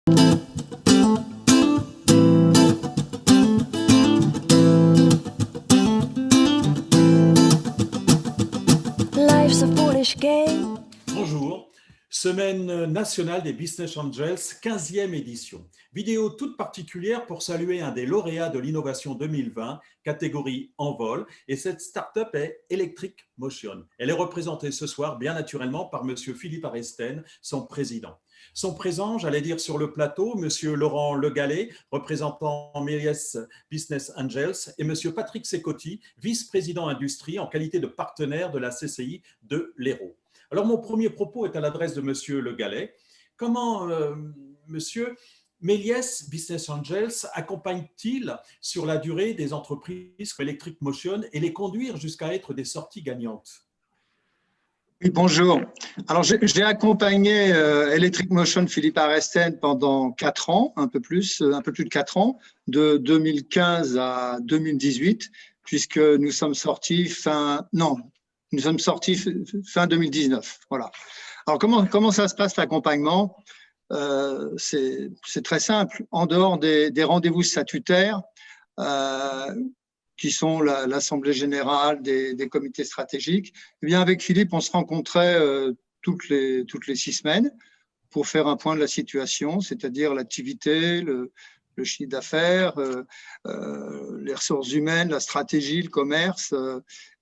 Life's a foolish game. Bonjour, semaine nationale des Business Angels, 15e édition. Vidéo toute particulière pour saluer un des lauréats de l'innovation 2020, catégorie Envol, et cette start-up est Electric Motion. Elle est représentée ce soir, bien naturellement, par monsieur Philippe Aresten, son président. Sont présents, j'allais dire sur le plateau, monsieur Laurent Le Gallais, représentant Méliès Business Angels, et monsieur Patrick Secotti, vice-président industrie en qualité de partenaire de la CCI de l'Hérault. Alors, mon premier propos est à l'adresse de monsieur Le Gallais. Comment, monsieur, Méliès Business Angels accompagne-t-il sur la durée des entreprises comme Electric Motion et les conduire jusqu'à être des sorties gagnantes? Oui, bonjour. Alors, j'ai accompagné Electric Motion Philippe Aresten pendant 4 ans, un peu plus de 4 ans, de 2015 à 2018, puisque nous sommes sortis fin 2019. Voilà. Alors, comment ça se passe l'accompagnement? C'est très simple. En dehors des rendez-vous statutaires, qui sont l'Assemblée générale des comités stratégiques, eh bien avec Philippe, on se rencontrait toutes les 6 semaines pour faire un point de la situation, c'est-à-dire l'activité, le chiffre d'affaires, les ressources humaines, la stratégie, le commerce,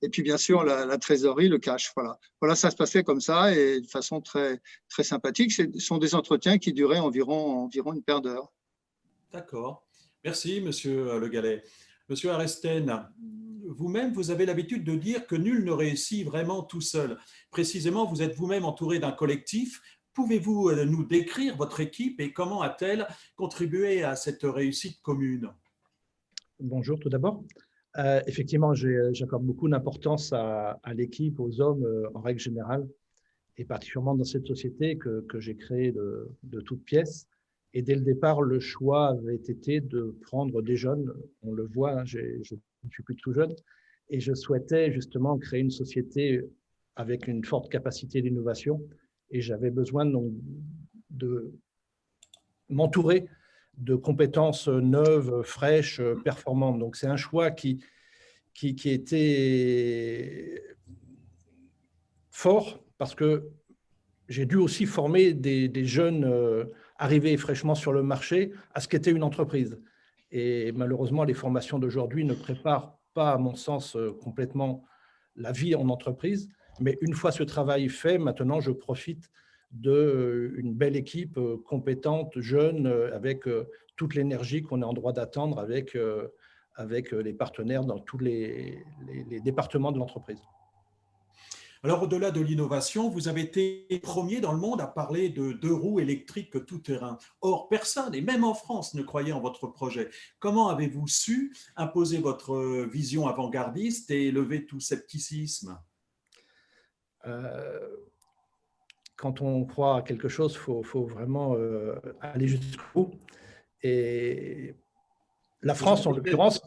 et puis bien sûr la trésorerie, le cash. Voilà, ça se passait comme ça et de façon très, très sympathique. Ce sont des entretiens qui duraient environ une paire d'heures. D'accord. Merci, monsieur Le Gallais. Monsieur Aresten, vous-même, vous avez l'habitude de dire que nul ne réussit vraiment tout seul. Précisément, vous êtes vous-même entouré d'un collectif. Pouvez-vous nous décrire votre équipe et comment a-t-elle contribué à cette réussite commune? Bonjour tout d'abord. Effectivement, j'accorde beaucoup d'importance à l'équipe, aux hommes en règle générale, et particulièrement dans cette société que j'ai créée de toutes pièces. Et dès le départ, le choix avait été de prendre des jeunes. On le voit, hein, je ne suis plus tout jeune. Et je souhaitais justement créer une société avec une forte capacité d'innovation. Et j'avais besoin de m'entourer de compétences neuves, fraîches, performantes. Donc, c'est un choix qui était fort parce que j'ai dû aussi former des jeunes arrivés fraîchement sur le marché à ce qu'était une entreprise. Et malheureusement, les formations d'aujourd'hui ne préparent pas, à mon sens, complètement la vie en entreprise. Mais une fois ce travail fait, maintenant, je profite d'une belle équipe compétente, jeune, avec toute l'énergie qu'on est en droit d'attendre avec les partenaires dans tous les départements de l'entreprise. Alors, au-delà de l'innovation, vous avez été premier dans le monde à parler de 2 roues électriques tout-terrain. Or, personne, et même en France, ne croyait en votre projet. Comment avez-vous su imposer votre vision avant-gardiste et lever tout scepticisme? Quand on croit à quelque chose, il faut vraiment aller jusqu'au bout. Et la France, en l'occurrence…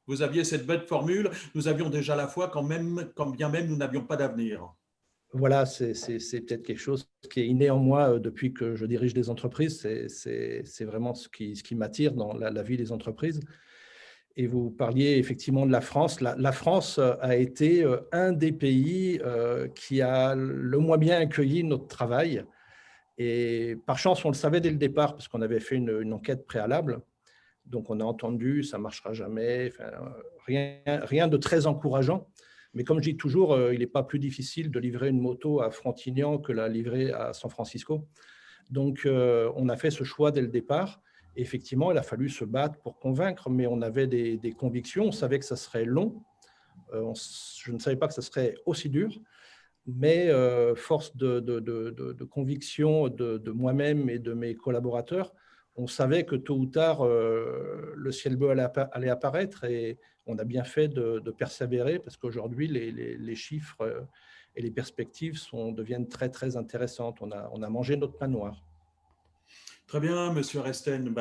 Vous aviez cette belle formule, nous avions déjà la foi quand bien même nous n'avions pas d'avenir. Voilà, c'est peut-être quelque chose qui est inné en moi depuis que je dirige des entreprises. C'est vraiment ce qui m'attire dans la vie des entreprises. Et vous parliez effectivement de la France. La France a été un des pays qui a le moins bien accueilli notre travail. Et par chance, on le savait dès le départ parce qu'on avait fait une enquête préalable. Donc, on a entendu, ça ne marchera jamais, enfin, rien de très encourageant. Mais comme je dis toujours, il n'est pas plus difficile de livrer une moto à Frontignan que la livrer à San Francisco. Donc, on a fait ce choix dès le départ. Et effectivement, il a fallu se battre pour convaincre, mais on avait des convictions. On savait que ça serait long. Je ne savais pas que ça serait aussi dur. Mais force de conviction de moi-même et de mes collaborateurs, on savait que tôt ou tard, le ciel bleu allait apparaître et on a bien fait de persévérer parce qu'aujourd'hui, les chiffres et les perspectives deviennent très, très intéressantes. On a mangé notre pain noir. Très bien, monsieur Resten.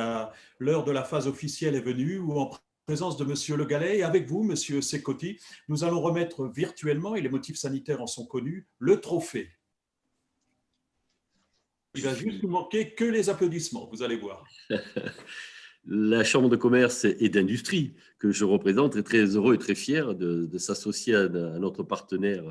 L'heure de la phase officielle est venue où, en présence de monsieur Le Gallais et avec vous, monsieur Secotti, nous allons remettre virtuellement, et les motifs sanitaires en sont connus, le trophée. Il va juste nous manquer que les applaudissements, vous allez voir. La Chambre de commerce et d'industrie que je représente est très heureux et très fier de s'associer à notre partenaire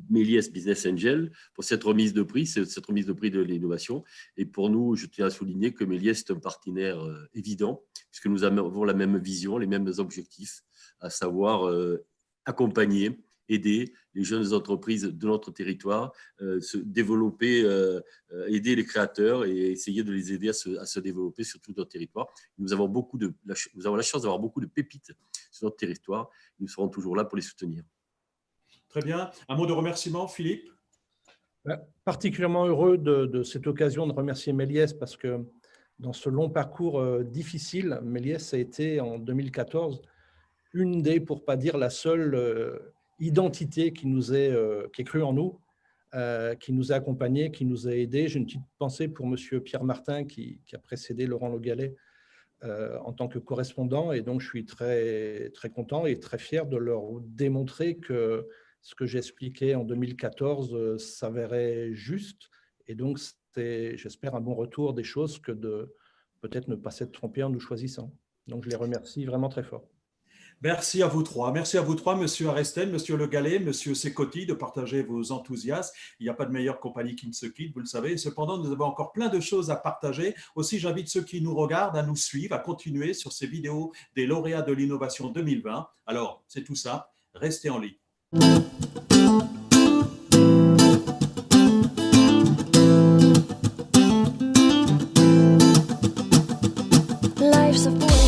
Méliès Business Angel pour cette remise de prix, de l'innovation. Et pour nous, je tiens à souligner que Méliès est un partenaire évident, puisque nous avons la même vision, les mêmes objectifs, à savoir accompagner, aider les jeunes entreprises de notre territoire, se développer, aider les créateurs et essayer de les aider à se développer sur tout notre territoire. Nous avons la chance d'avoir beaucoup de pépites sur notre territoire. Nous serons toujours là pour les soutenir. Très bien. Un mot de remerciement, Philippe? Particulièrement heureux de cette occasion de remercier Méliès parce que dans ce long parcours difficile, Méliès a été en 2014 une des, pour ne pas dire la seule, identité qui est crue en nous, qui nous a accompagnés, qui nous a aidés. J'ai une petite pensée pour monsieur Pierre Martin qui a précédé Laurent Le Gallais en tant que correspondant, et donc je suis très, très content et très fier de leur démontrer que ce que j'expliquais en 2014 s'avérait juste, et donc c'est, j'espère, un bon retour des choses que de peut-être ne pas s'être trompé en nous choisissant. Donc je les remercie vraiment très fort. Merci à vous trois. Merci à vous trois, Monsieur Arestel, Monsieur Le Gallais, Monsieur Secotti, de partager vos enthousiasmes. Il n'y a pas de meilleure compagnie qui ne se quitte, vous le savez. Cependant, nous avons encore plein de choses à partager. Aussi, j'invite ceux qui nous regardent à nous suivre, à continuer sur ces vidéos des lauréats de l'innovation 2020. Alors, c'est tout simple, restez en ligne. Life's a foolish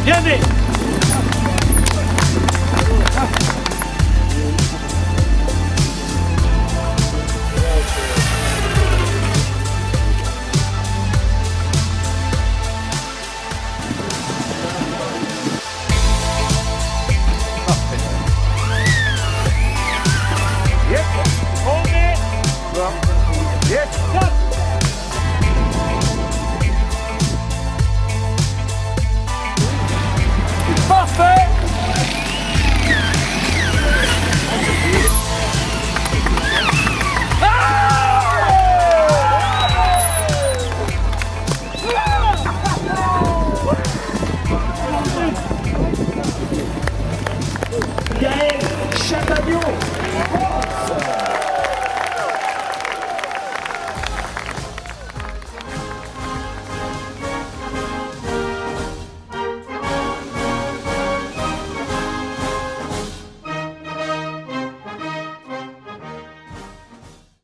Viens. Gaël Chapagnon.